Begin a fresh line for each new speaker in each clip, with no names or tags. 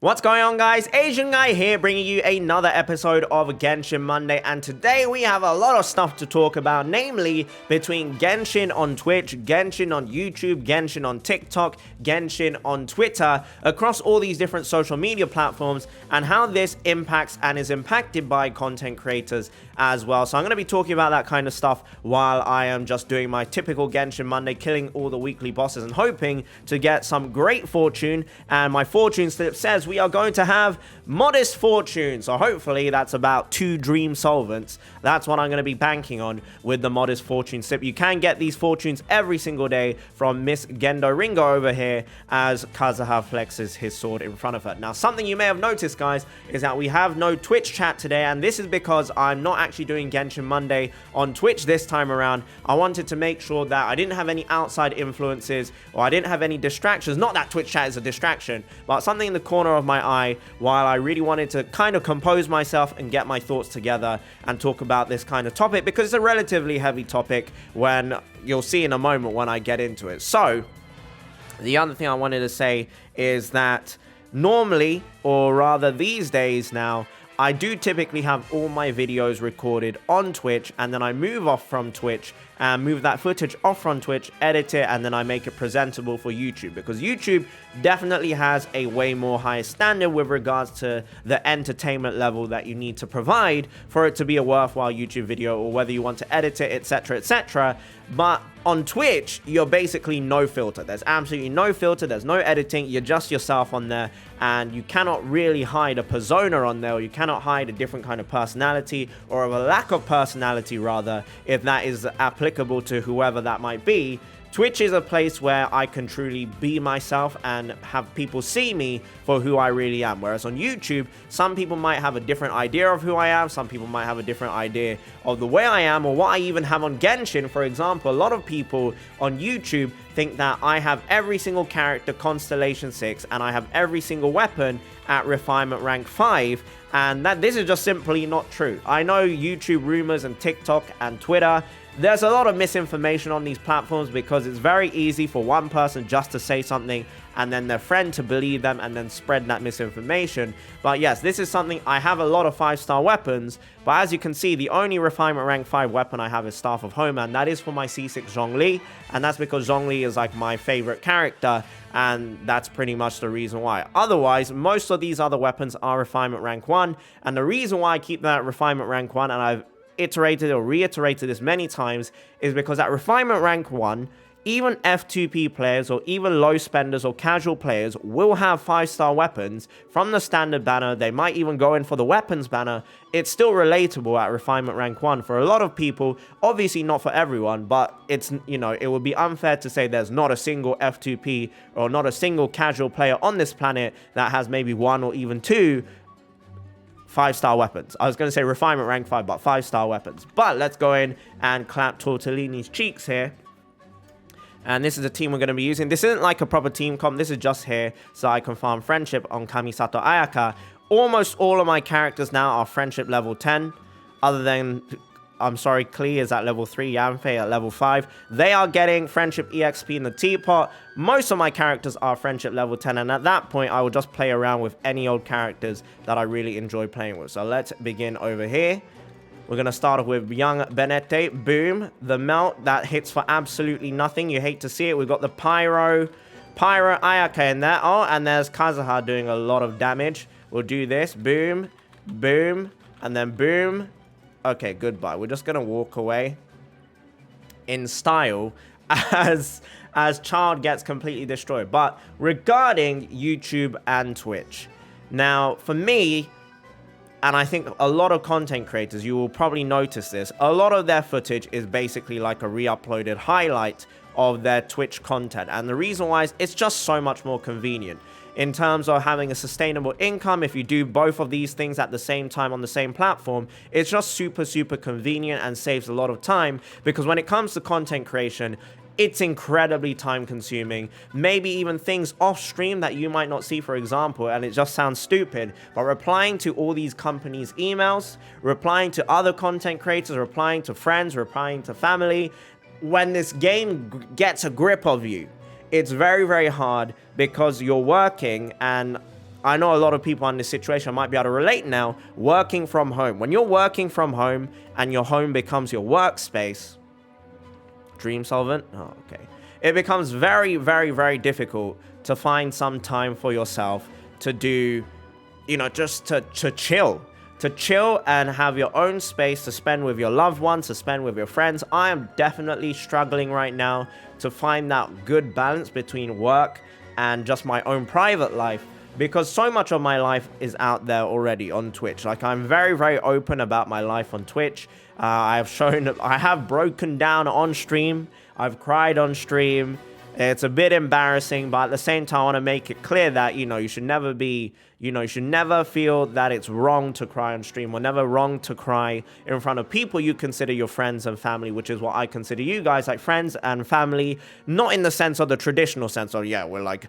What's going on, guys? Asian Guy here, bringing you another episode of Genshin Monday, and today we have a lot of stuff to talk about, namely between Genshin on Twitch, Genshin on YouTube, Genshin on TikTok, Genshin on Twitter, across all these different social media platforms, and how this impacts and is impacted by content creators as well. So I'm going to be talking about that kind of stuff while I am just doing my typical Genshin Monday, killing all the weekly bosses and hoping to get some great fortune. And my fortune slip says we are going to have modest fortune, so hopefully that's about 2 dream solvents. That's what I'm going to be banking on with the modest fortune slip. You can get these fortunes every single day from Miss Gendo Ringo over here as Kazuha flexes his sword in front of her. Now, something you may have noticed, guys, is that we have no Twitch chat today, and this is because I'm not actually doing Genshin Monday on Twitch this time around. I wanted to make sure that I didn't have any outside influences or I didn't have any distractions. Not that Twitch chat is a distraction, but something in the corner of my eye while I really wanted to kind of compose myself and get my thoughts together and talk about this kind of topic, because it's a relatively heavy topic when you'll see in a moment when I get into it. So the other thing I wanted to say is that normally, or rather these days now, I do typically have all my videos recorded on Twitch, and then I move off from Twitch and move that footage off from Twitch, edit it, and then I make it presentable for YouTube, because YouTube definitely has a way more higher standard with regards to the entertainment level that you need to provide for it to be a worthwhile YouTube video, or whether you want to edit it, etc, etc. But on Twitch, you're basically no filter. There's absolutely no filter, there's no editing, you're just yourself on there, and you cannot really hide a persona on there, or you cannot hide a different kind of personality, or a lack of personality rather, if that is applicable to whoever that might be. Twitch is a place where I can truly be myself and have people see me for who I really am. Whereas on YouTube, some people might have a different idea of who I am. Some people might have a different idea of the way I am, or what I even have on Genshin. For example, a lot of people on YouTube think that I have every single character Constellation 6 and I have every single weapon at Refinement Rank 5. And that this is just simply not true. I know YouTube rumors and TikTok and Twitter, there's a lot of misinformation on these platforms, because it's very easy for one person just to say something and then their friend to believe them and then spread that misinformation. But yes, this is something. I have a lot of 5-star weapons, but as you can see, the only Refinement Rank 5 weapon I have is Staff of Home, and that is for my C6 Zhongli, and that's because Zhongli is like my favorite character, and that's pretty much the reason why. Otherwise, most of these other weapons are Refinement Rank 1, and the reason why I keep that Refinement Rank 1, and I've iterated or reiterated this many times, is because at Refinement Rank 1, even F2P players or even low spenders or casual players will have 5-star weapons from the standard banner. They might even go in for the weapons banner. It's still relatable at Refinement Rank 1 for a lot of people. Obviously not for everyone, but it's, you know, it would be unfair to say there's not a single F2P or not a single casual player on this planet that has maybe 1 or even 2 5-star weapons. I was going to say Refinement Rank 5, but 5-star weapons. But let's go in and clap Tortellini's cheeks here. And this is the team we're going to be using. This isn't like a proper team comp. This is just here so I can farm friendship on Kamisato Ayaka. Almost all of my characters now are friendship level 10. Other than, I'm sorry, Klee is at level 3, Yanfei at level 5. They are getting friendship EXP in the teapot. Most of my characters are friendship level 10, and at that point, I will just play around with any old characters that I really enjoy playing with. So let's begin over here. We're going to start off with young Benete. Boom. The melt that hits for absolutely nothing. You hate to see it. We've got the Pyro Ayaka in there. Oh, and there's Kazuha doing a lot of damage. We'll do this. Boom. Boom. And then boom. Okay, goodbye. We're just going to walk away in style as Child gets completely destroyed. But regarding YouTube and Twitch, now for me, and I think a lot of content creators, you will probably notice this, a lot of their footage is basically like a re-uploaded highlight of their Twitch content. And the reason why is it's just so much more convenient in terms of having a sustainable income. If you do both of these things at the same time on the same platform, it's just super convenient and saves a lot of time, because when it comes to content creation, it's incredibly time consuming. Maybe even things off stream that you might not see, for example, and it just sounds stupid, but replying to all these companies' emails, replying to other content creators, replying to friends, replying to family, when this game gets a grip of you, it's very hard, because you're working, and I know a lot of people in this situation might be able to relate now, working from home. When you're working from home and your home becomes your workspace, Dream Solvent? Oh, okay. It becomes very, very, very difficult to find some time for yourself to do, just to chill. To chill and have your own space to spend with your loved ones, to spend with your friends. I am definitely struggling right now to find that good balance between work and just my own private life, because so much of my life is out there already on Twitch. Like, I'm very, very open about my life on Twitch. I have broken down on stream. I've cried on stream. It's a bit embarrassing, but at the same time, I want to make it clear that, you should never be, you should never feel that it's wrong to cry on stream, or never wrong to cry in front of people you consider your friends and family, which is what I consider you guys, like friends and family, not in the sense of the traditional sense of, yeah, we're like,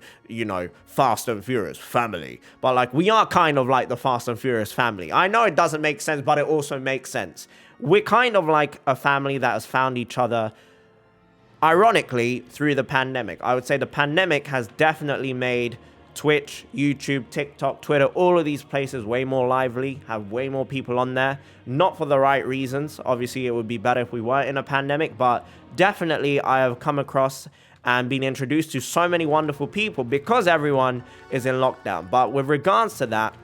Fast and Furious family, but like, we are kind of like the Fast and Furious family. I know it doesn't make sense, but it also makes sense. We're kind of like a family that has found each other, ironically, through the pandemic. I would say the pandemic has definitely made Twitch, YouTube, TikTok, Twitter, all of these places way more lively, have way more people on there. Not for the right reasons. Obviously, it would be better if we weren't in a pandemic, but definitely I have come across and been introduced to so many wonderful people because everyone is in lockdown. But with regards to that,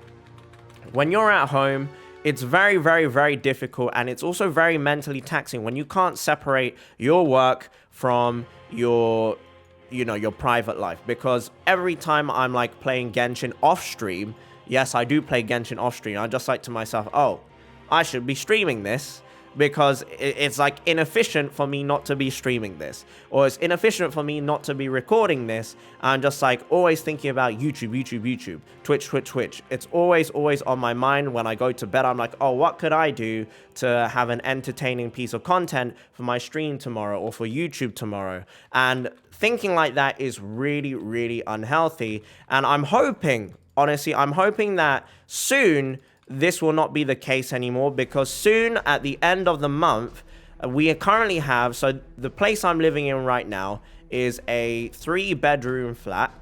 when you're at home, it's very, very, very difficult, and it's also very mentally taxing when you can't separate your work from your private life. Because every time I'm like playing Genshin off stream, yes, I do play Genshin off stream, I just like to myself, oh, I should be streaming this, because it's like inefficient for me not to be streaming this, or it's inefficient for me not to be recording this. I'm just like always thinking about YouTube, Twitch. It's always on my mind. When I go to bed, I'm like, oh, what could I do to have an entertaining piece of content for my stream tomorrow or for YouTube tomorrow? And thinking like that is really, really unhealthy. And I'm hoping, honestly, that soon this will not be the case anymore, because soon, at the end of the month, we currently have, so the place I'm living in right now is a 3-bedroom flat.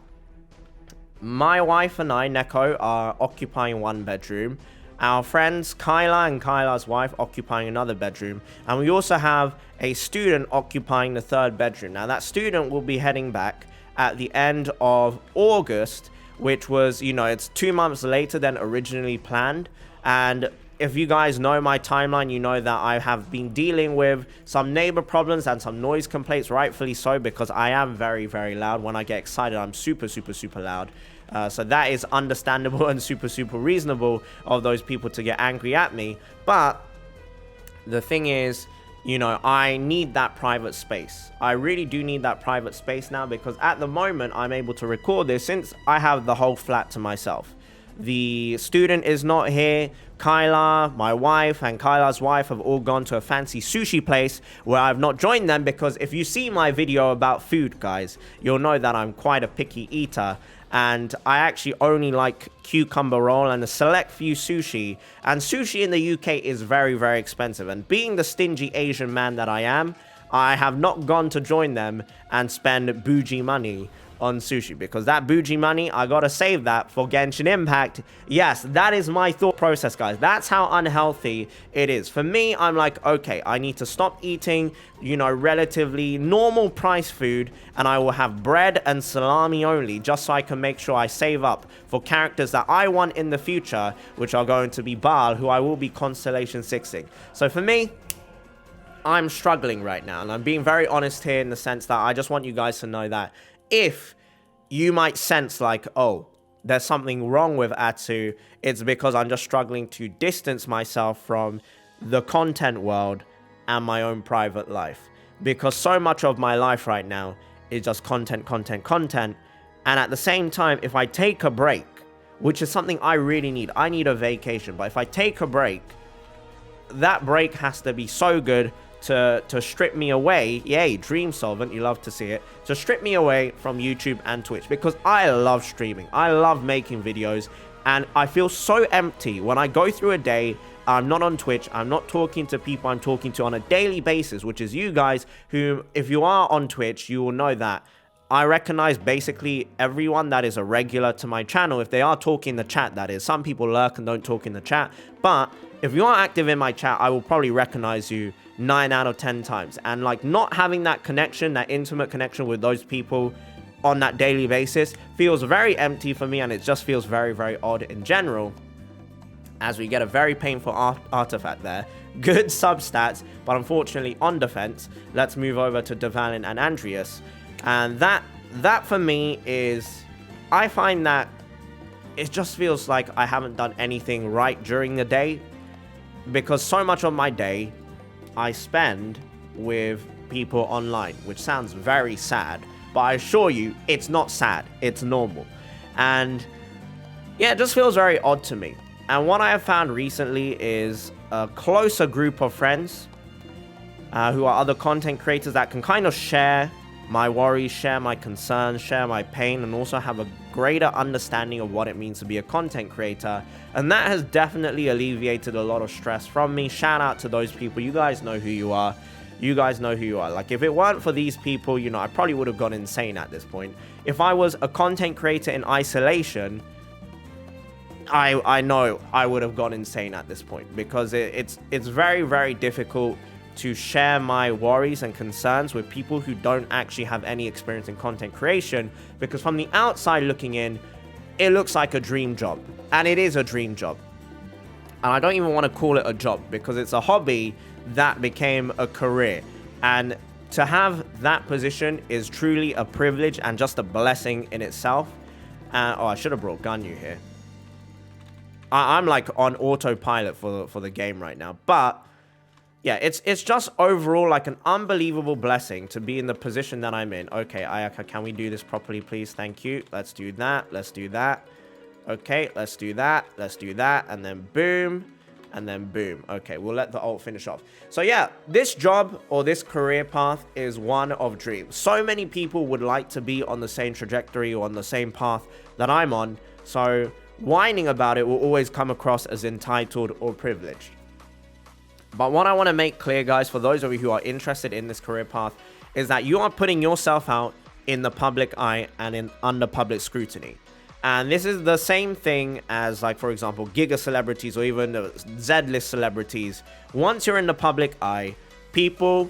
My wife and I, Neko, are occupying 1 bedroom. Our friends Kyla and Kyla's wife occupying another bedroom, and we also have a student occupying the 3rd bedroom. Now, that student will be heading back at the end of August, which was, it's 2 months later than originally planned. And if you guys know my timeline, you know that I have been dealing with some neighbor problems and some noise complaints, rightfully so, because I am very, very loud. When I get excited, I'm super, super, super loud. So that is understandable and super, super reasonable of those people to get angry at me. But the thing is, I need that private space. I really do need that private space now, because at the moment I'm able to record this since I have the whole flat to myself. The student is not here. Kyla, my wife, and Kyla's wife have all gone to a fancy sushi place where I've not joined them, because if you see my video about food, guys, you'll know that I'm quite a picky eater. And I actually only like cucumber roll and a select few sushi. And sushi in the UK is very, very expensive. And being the stingy Asian man that I am, I have not gone to join them and spend bougie money on sushi, because that bougie money, I gotta save that for Genshin Impact. Yes, that is my thought process, guys. That's how unhealthy it is. For me, I'm like, okay, I need to stop eating, relatively normal price food, and I will have bread and salami only, just so I can make sure I save up for characters that I want in the future, which are going to be Baal, who I will be Constellation 6ing. So for me, I'm struggling right now, and I'm being very honest here in the sense that I just want you guys to know that if you might sense like, oh, there's something wrong with Atsu, it's because I'm just struggling to distance myself from the content world and my own private life. Because so much of my life right now is just content. And at the same time, if I take a break, which is something I really need, I need a vacation. But if I take a break, that break has to be so good to strip me away. Yay, Dream Solvent, you love to see it. To strip me away from YouTube and Twitch, because I love streaming. I love making videos, and I feel so empty when I go through a day. I'm not on Twitch. I'm not talking to people I'm talking to on a daily basis, which is you guys, who, if you are on Twitch, you will know that I recognize basically everyone that is a regular to my channel. If they are talking in the chat, that is. Some people lurk and don't talk in the chat. But if you are active in my chat, I will probably recognize you 9 out of 10 times. And like not having that connection, that intimate connection with those people on that daily basis feels very empty for me. And it just feels very, very odd in general. As we get a very painful artifact there. Good sub stats, but unfortunately on defense. Let's move over to Devalin and Andreas. And that for me is, I find that it just feels like I haven't done anything right during the day, because so much of my day I spend with people online, which sounds very sad, but I assure you it's not sad, it's normal. And yeah, it just feels very odd to me. And what I have found recently is a closer group of friends who are other content creators that can kind of share my worries, share my concerns, share my pain, and also have a greater understanding of what it means to be a content creator. And that has definitely alleviated a lot of stress from me. Shout out to those people. You guys know who you are. You guys know who you are. Like, if it weren't for these people, you know, I probably would have gone insane at this point. If I was a content creator in isolation, I know I would have gone insane at this point, because it's very, very difficult to share my worries and concerns with people who don't actually have any experience in content creation, because from the outside looking in, it looks like a dream job, and it is a dream job. And I don't even want to call it a job, because it's a hobby that became a career, and to have that position is truly a privilege and just a blessing in itself. Oh, I should have brought Ganyu here. I'm like on autopilot for the game right now, but yeah, it's just overall like an unbelievable blessing to be in the position that I'm in. Okay, Ayaka, can we do this properly, please? Thank you. Let's do that. Let's do that. Okay, let's do that. Let's do that. And then boom. And then boom. Okay, we'll let the ult finish off. So yeah, this job or this career path is one of dreams. So many people would like to be on the same trajectory or on the same path that I'm on. So whining about it will always come across as entitled or privileged. But what I want to make clear, guys, for those of you who are interested in this career path, is that you are putting yourself out in the public eye and under public scrutiny. And this is the same thing as, like, for example, Giga celebrities or even the Z-list celebrities. Once you're in the public eye, people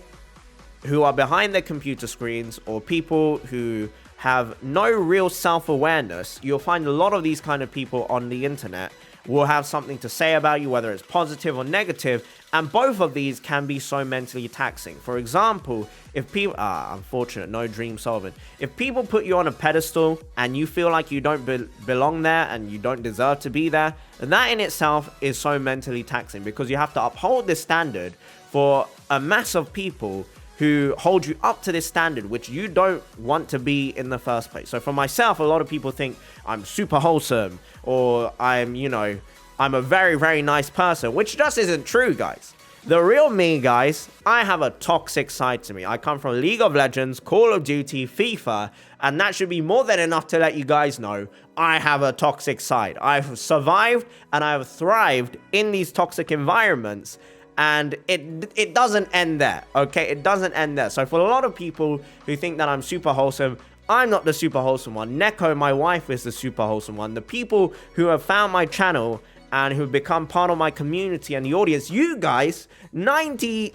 who are behind their computer screens or people who have no real self-awareness, you'll find a lot of these kind of people on the internet will have something to say about you, whether it's positive or negative, and both of these can be so mentally taxing. For example, if people, unfortunate, no dream solving. If people put you on a pedestal and you feel like you don't belong there and you don't deserve to be there, that in itself is so mentally taxing, because you have to uphold this standard for a mass of people who hold you up to this standard, which you don't want to be in the first place. So for myself, a lot of people think I'm super wholesome, or I'm a very, very nice person, which just isn't true, guys. The real me, guys, I have a toxic side to me. I come from League of Legends, Call of Duty, FIFA, and that should be more than enough to let you guys know I have a toxic side. I've survived and I've thrived in these toxic environments. And it doesn't end there, okay? It doesn't end there. So for a lot of people who think that I'm super wholesome, I'm not the super wholesome one. Neko, my wife, is the super wholesome one. The people who have found my channel and who've become part of my community and the audience, you guys, 96%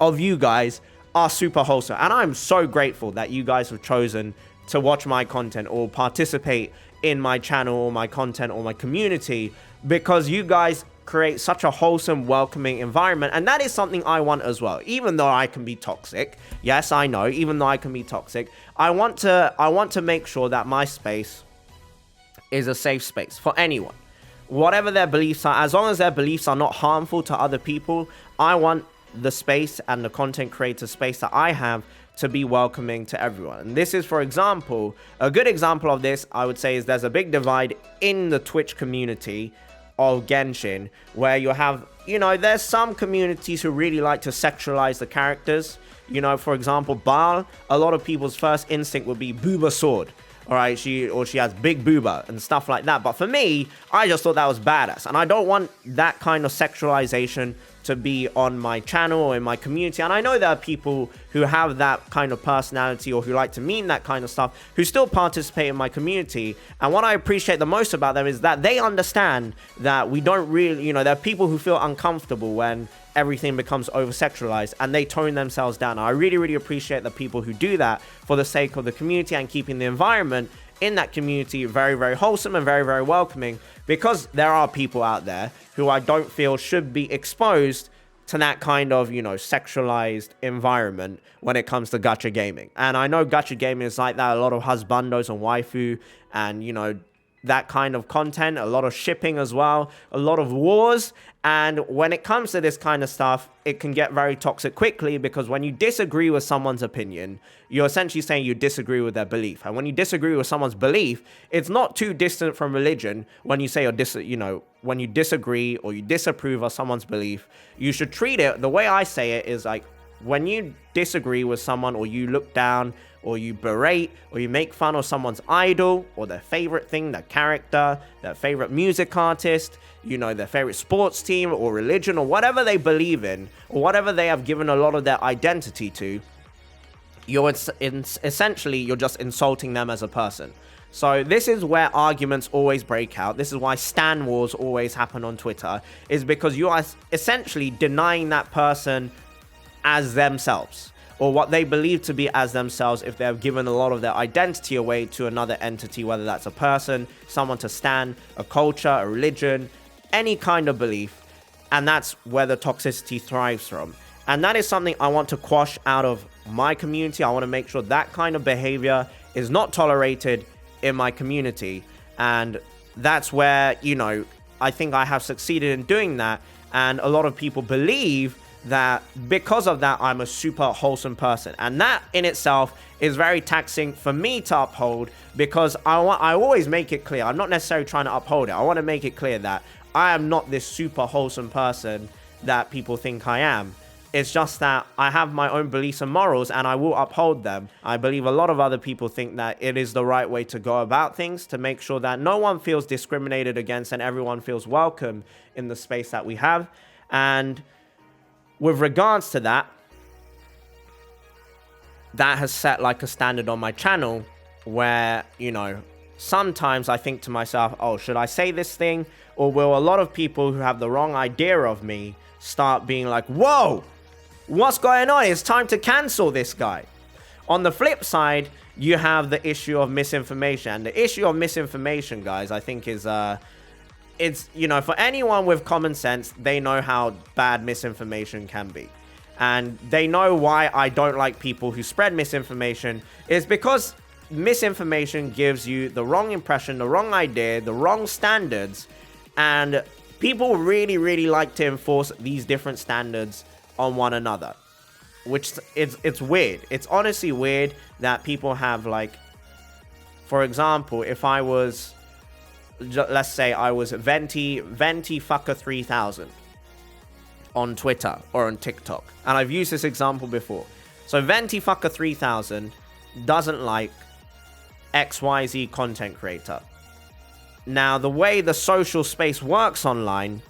of you guys are super wholesome. And I'm so grateful that you guys have chosen to watch my content or participate in my channel or my content or my community, because you guys create such a wholesome, welcoming environment. And that is something I want as well. Even though I can be toxic, yes, I know, even though I can be toxic, I want to make sure that my space is a safe space for anyone, whatever their beliefs are. As long as their beliefs are not harmful to other people, I want the space and the content creator space that I have to be welcoming to everyone. And this is, for example, a good example of this, I would say, is there's a big divide in the Twitch community of Genshin, where you have, there's some communities who really like to sexualize the characters. For example, Baal, a lot of people's first instinct would be booba sword. All right, she has big booba and stuff like that. But for me, I just thought that was badass. And I don't want that kind of sexualization to be on my channel or in my community. And I know there are people who have that kind of personality or who like to mean that kind of stuff who still participate in my community. And what I appreciate the most about them is that they understand that we don't really, you know, there are people who feel uncomfortable when everything becomes over-sexualized and they tone themselves down. I really, really appreciate the people who do that for the sake of the community and keeping the environment in that community very, very wholesome and very, very welcoming, because there are people out there who I don't feel should be exposed to that kind of, you know, sexualized environment when it comes to gacha gaming. And I know gacha gaming is like that, a lot of husbandos and waifu and, you know, that kind of content, a lot of shipping as well, a lot of wars. And when it comes to this kind of stuff, it can get very toxic quickly, because when you disagree with someone's opinion, you're essentially saying you disagree with their belief. And when you disagree with someone's belief, it's not too distant from religion. When you say when you disagree or you disapprove of someone's belief, you should treat it, the way I say it is like, when you disagree with someone or you look down or you berate or you make fun of someone's idol or their favorite thing, their character, their favorite music artist, you know, their favorite sports team or religion or whatever they believe in or whatever they have given a lot of their identity to, essentially you're just insulting them as a person. So this is where arguments always break out. This is why stan wars always happen on Twitter, is because you are essentially denying that person as themselves, or what they believe to be as themselves, if they have given a lot of their identity away to another entity, whether that's a person, someone to stan, a culture, a religion, any kind of belief. And that's where the toxicity thrives from. And that is something I want to quash out of my community. I want to make sure that kind of behavior is not tolerated in my community. And that's where, you know, I think I have succeeded in doing that. And a lot of people believe that because of that, I'm a super wholesome person. And that in itself is very taxing for me to uphold, because I always make it clear, I'm not necessarily trying to uphold it. I want to make it clear that I am not this super wholesome person that people think I am. It's just that I have my own beliefs and morals, and I will uphold them. I believe a lot of other people think that it is the right way to go about things, to make sure that no one feels discriminated against and everyone feels welcome in the space that we have. And with regards to that, that has set like a standard on my channel where, you know, sometimes I think to myself, oh, should I say this thing? Or will a lot of people who have the wrong idea of me start being like, whoa, what's going on? It's time to cancel this guy. On the flip side, you have the issue of misinformation. And the issue of misinformation, guys, I think is it's, you know, for anyone with common sense, they know how bad misinformation can be. And they know why I don't like people who spread misinformation, is because misinformation gives you the wrong impression, the wrong idea, the wrong standards. And people really, really like to enforce these different standards on one another, which it's weird. It's honestly weird that people have, like, for example, if I was, let's say I was Venti Fucker 3000 on Twitter or on TikTok, and I've used this example before. So Venti Fucker 3000 doesn't like XYZ content creator. Now, the way the social space works online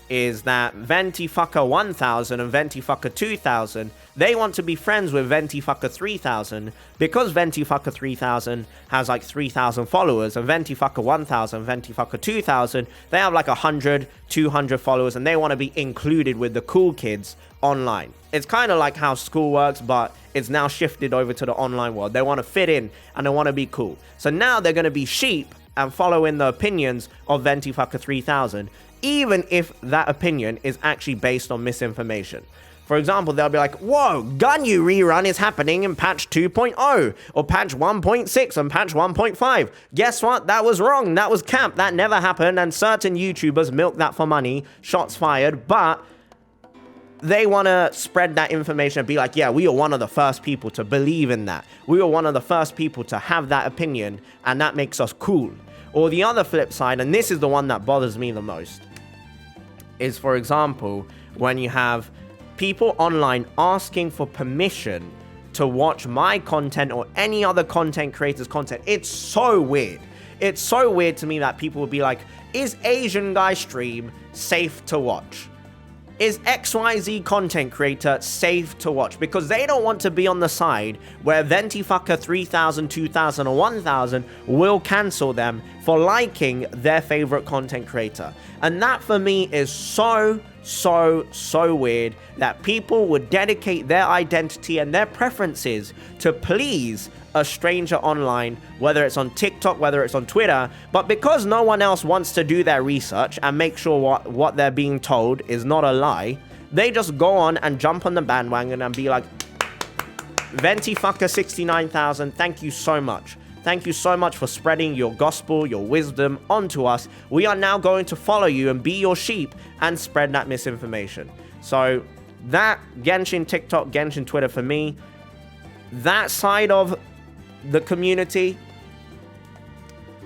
is that Venti Fucker 1000 and Venti Fucker 2000, they want to be friends with Venti Fucker 3000 because Venti Fucker 3000 has like 3,000 followers, and Venti Fucker 1000, Venti Fucker 2000, they have like 100, 200 followers, and they want to be included with the cool kids online. It's kind of like how school works, but it's now shifted over to the online world. They want to fit in and they want to be cool. So now they're going to be sheep and follow in the opinions of Venti Fucker 3000, even if that opinion is actually based on misinformation. For example, they'll be like, whoa, Gunyu rerun is happening in patch 2.0 or patch 1.6 and patch 1.5. Guess what? That was wrong. That was camp. That never happened. And certain YouTubers milk that for money. Shots fired. But they want to spread that information and be like, yeah, we are one of the first people to believe in that. We are one of the first people to have that opinion, and that makes us cool. Or the other flip side, and this is the one that bothers me the most, is, for example, when you have people online asking for permission to watch my content or any other content creator's content. It's so weird. It's so weird to me that people would be like, is Asian guy stream safe to watch? Is XYZ content creator safe to watch? Because they don't want to be on the side where Ventifucker 3000, 2000, or 1000 will cancel them for liking their favorite content creator. And that for me is so weird that people would dedicate their identity and their preferences to please a stranger online, whether it's on TikTok, whether it's on Twitter, but because no one else wants to do their research and make sure what they're being told is not a lie, they just go on and jump on the bandwagon and be like, Ventifucker 69,000, thank you so much. Thank you so much for spreading your gospel, your wisdom onto us. We are now going to follow you and be your sheep and spread that misinformation. So that Genshin TikTok, Genshin Twitter for me, that side of the community,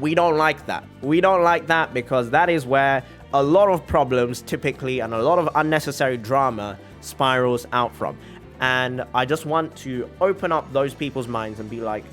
we don't like that. We don't like that because that is where a lot of problems typically and a lot of unnecessary drama spirals out from. And I just want to open up those people's minds and be like,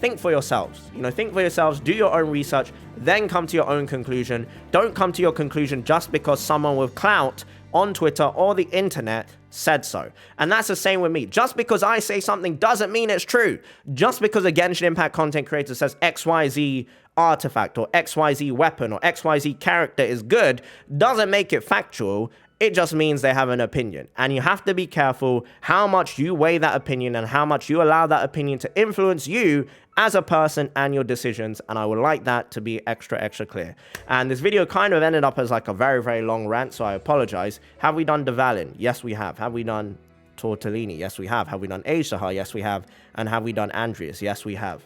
think for yourselves, think for yourselves, do your own research, then come to your own conclusion. Don't come to your conclusion just because someone with clout on Twitter or the internet said so. And that's the same with me. Just because I say something doesn't mean it's true. Just because a Genshin Impact content creator says XYZ artifact or XYZ weapon or XYZ character is good doesn't make it factual. It just means they have an opinion. And you have to be careful how much you weigh that opinion and how much you allow that opinion to influence you as a person and your decisions. And I would like that to be extra clear. And this video kind of ended up as like a very long rant, so I apologize. Have we done Devalin? Yes, we have. Have we done Tortellini? Yes, we have. Have we done Aishahar? Yes, we have. And have we done Andreas? Yes, we have.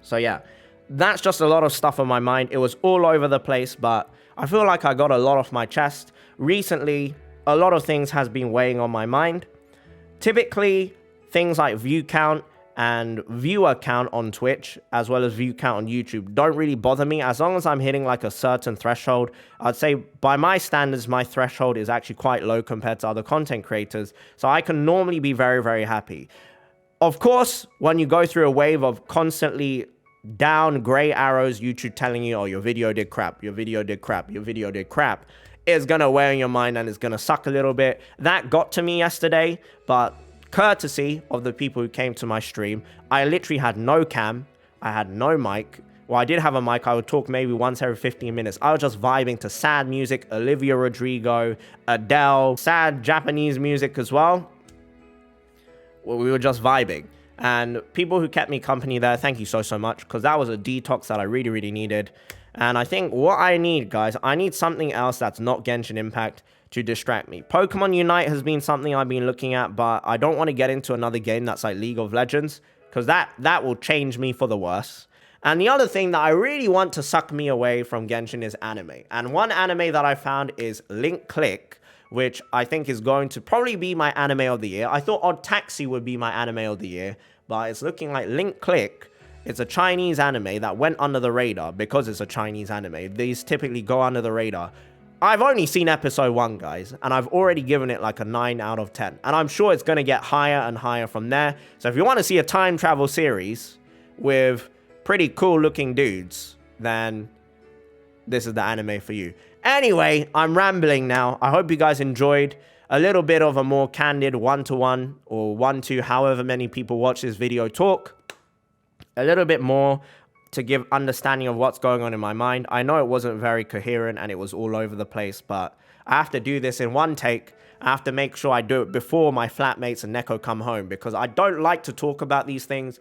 So yeah, that's just a lot of stuff on my mind. It was all over the place, but I feel like I got a lot off my chest. Recently, a lot of things has been weighing on my mind. Typically, things like view count and viewer count on Twitch, as well as view count on YouTube, don't really bother me. As long as I'm hitting like a certain threshold, I'd say by my standards, my threshold is actually quite low compared to other content creators. So I can normally be very happy. Of course, when you go through a wave of constantly down gray arrows, YouTube telling you, oh, your video did crap, your video did crap, your video did crap, it's gonna wear on your mind and it's gonna suck a little bit. That got to me yesterday, but courtesy of the people who came to my stream, I literally had no cam, I had no mic. Well, I did have a mic, I would talk maybe once every 15 minutes. I was just vibing to sad music, Olivia Rodrigo, Adele, sad Japanese music as well. Well, we were just vibing. And people who kept me company there, thank you so much, because that was a detox that I really needed. And I think what I need, guys, I need something else that's not Genshin Impact to distract me. Pokemon Unite has been something I've been looking at, but I don't want to get into another game that's like League of Legends, because that will change me for the worse. And the other thing that I really want to suck me away from Genshin is anime. And one anime that I found is Link Click, which I think is going to probably be my anime of the year. I thought Odd Taxi would be my anime of the year, but it's looking like Link Click. It's a Chinese anime that went under the radar because it's a Chinese anime. These typically go under the radar. I've only seen episode 1, guys, and I've already given it like a 9 out of 10. And I'm sure it's going to get higher and higher from there. So if you want to see a time travel series with pretty cool looking dudes, then this is the anime for you. Anyway, I'm rambling now. I hope you guys enjoyed a little bit of a more candid one-to-one or one-to however many people watch this video talk. A little bit more to give understanding of what's going on in my mind. I know it wasn't very coherent and it was all over the place, but I have to do this in one take. I have to make sure I do it before my flatmates and Neko come home, because I don't like to talk about these things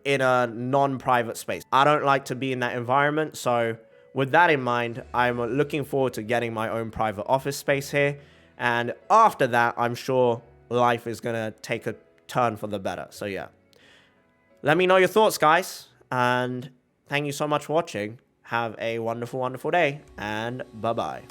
in a non-private space. I don't like to be in that environment. So with that in mind, I'm looking forward to getting my own private office space here. And after that, I'm sure life is going to take a turn for the better. So yeah. Let me know your thoughts, guys. And thank you so much for watching. Have a wonderful day. And bye-bye.